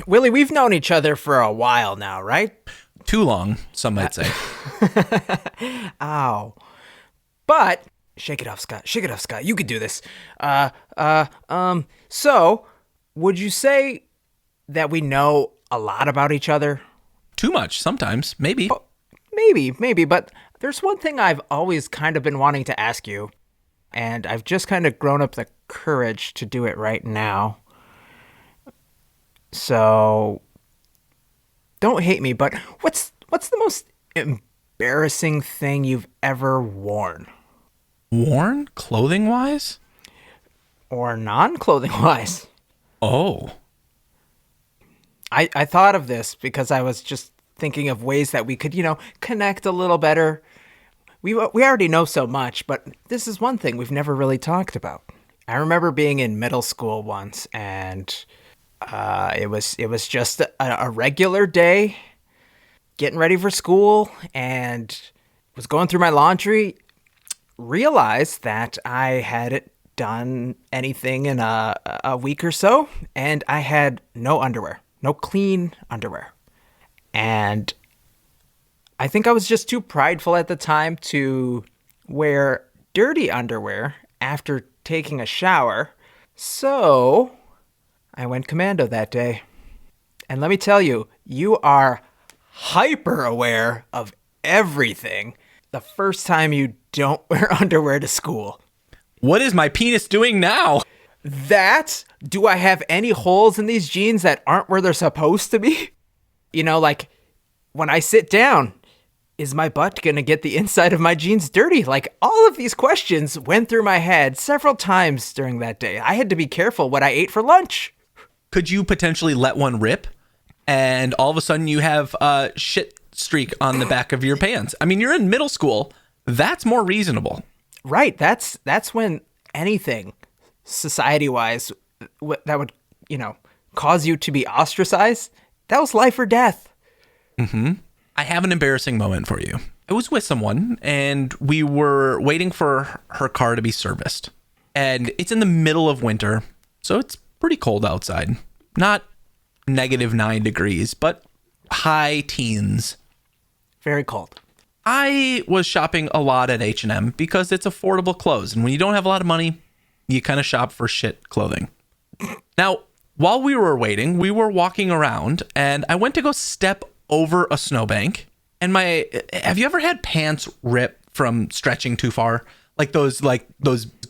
Willie, we've known each other for a while now, right? Too long, some might say. Ow. But shake it off, Scott. Shake it off, Scott. You could do this. So, would you say that we know a lot about each other? Too much, sometimes, maybe. Maybe, but there's one thing I've always kind of been wanting to ask you, and I've just kind of grown up the courage to do it right now. So, don't hate me, but what's the most embarrassing thing you've ever worn? Worn, clothing-wise? Or non-clothing wise? Oh. I thought of this because I was just thinking of ways that we could, connect a little better. We already know so much, but this is one thing we've never really talked about. I remember being in middle school once, and it was just a regular day, getting ready for school, and was going through my laundry, realized that I hadn't done anything in a week or so, and I had no underwear, no clean underwear. And I think I was just too prideful at the time to wear dirty underwear after taking a shower. So I went commando that day. And let me tell you, you are hyper aware of everything the first time you don't wear underwear to school. What is my penis doing now? Do I have any holes in these jeans that aren't where they're supposed to be? Like when I sit down, is my butt going to get the inside of my jeans dirty? Like all of these questions went through my head several times during that day. I had to be careful what I ate for lunch. Could you potentially let one rip and all of a sudden you have a shit streak on the back of your pants? I mean, you're in middle school. That's more reasonable. Right. That's when anything society-wise that would, cause you to be ostracized, that was life or death. Mm-hmm. I have an embarrassing moment for you. I was with someone and we were waiting for her car to be serviced. And it's in the middle of winter, so it's pretty cold outside. Not -9 degrees, but high teens. Very cold. I was shopping a lot at H&M because it's affordable clothes. And when you don't have a lot of money, you kind of shop for shit clothing. Now, while we were waiting, we were walking around and I went to go step over a snowbank. And have you ever had pants rip from stretching too far? Like those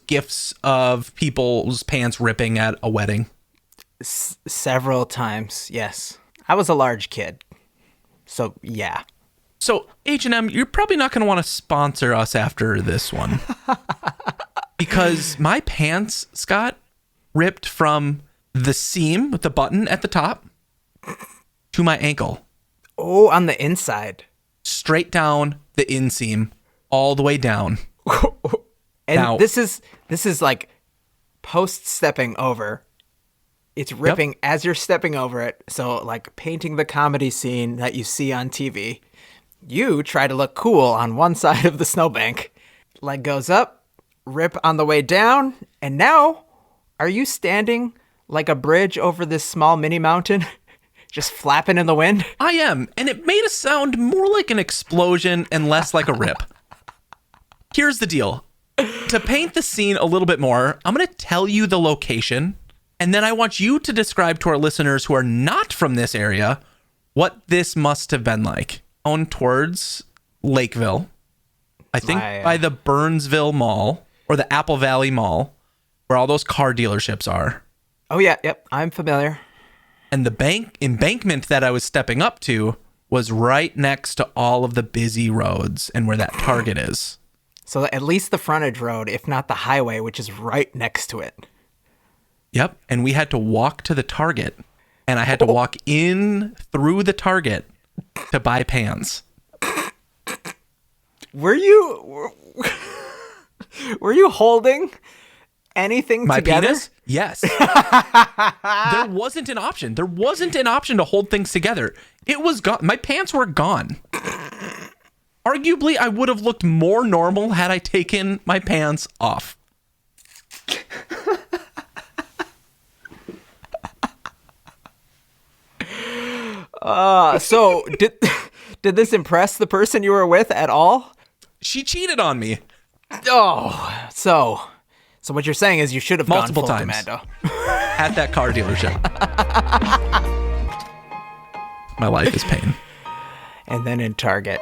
gifs of people's pants ripping at a wedding? Several times, yes. I was a large kid. So, yeah. So, H&M, you're probably not going to want to sponsor us after this one. Because my pants, Scott, ripped from the seam with the button at the top to my ankle. Oh, on the inside. Straight down the inseam, all the way down. And now, this is like post stepping over. It's ripping as you're stepping over it. So like painting the comedy scene that you see on TV. You try to look cool on one side of the snowbank. Leg goes up, rip on the way down, and now are you standing like a bridge over this small mini mountain? Just flapping in the wind? I am, and it made a sound more like an explosion and less like a rip. Here's the deal. To paint the scene a little bit more, I'm going to tell you the location, and then I want you to describe to our listeners who are not from this area what this must have been like. On towards Lakeville, I think by the Burnsville Mall or the Apple Valley Mall, where all those car dealerships are. Oh, yeah, yep, I'm familiar. And the embankment that I was stepping up to was right next to all of the busy roads and where that Target is. So at least the frontage road, if not the highway, which is right next to it. Yep. And we had to walk to the Target, and I had to walk in through the Target to buy pants. Were you holding anything my together? Penis? Yes. There wasn't an option. There wasn't an option to hold things together. It was gone. My pants were gone. Arguably, I would have looked more normal had I taken my pants off. So did this impress the person you were with at all? She cheated on me Oh, so what you're saying is you should have multiple gone full times commando. at that car dealership. My life is pain. And then in Target.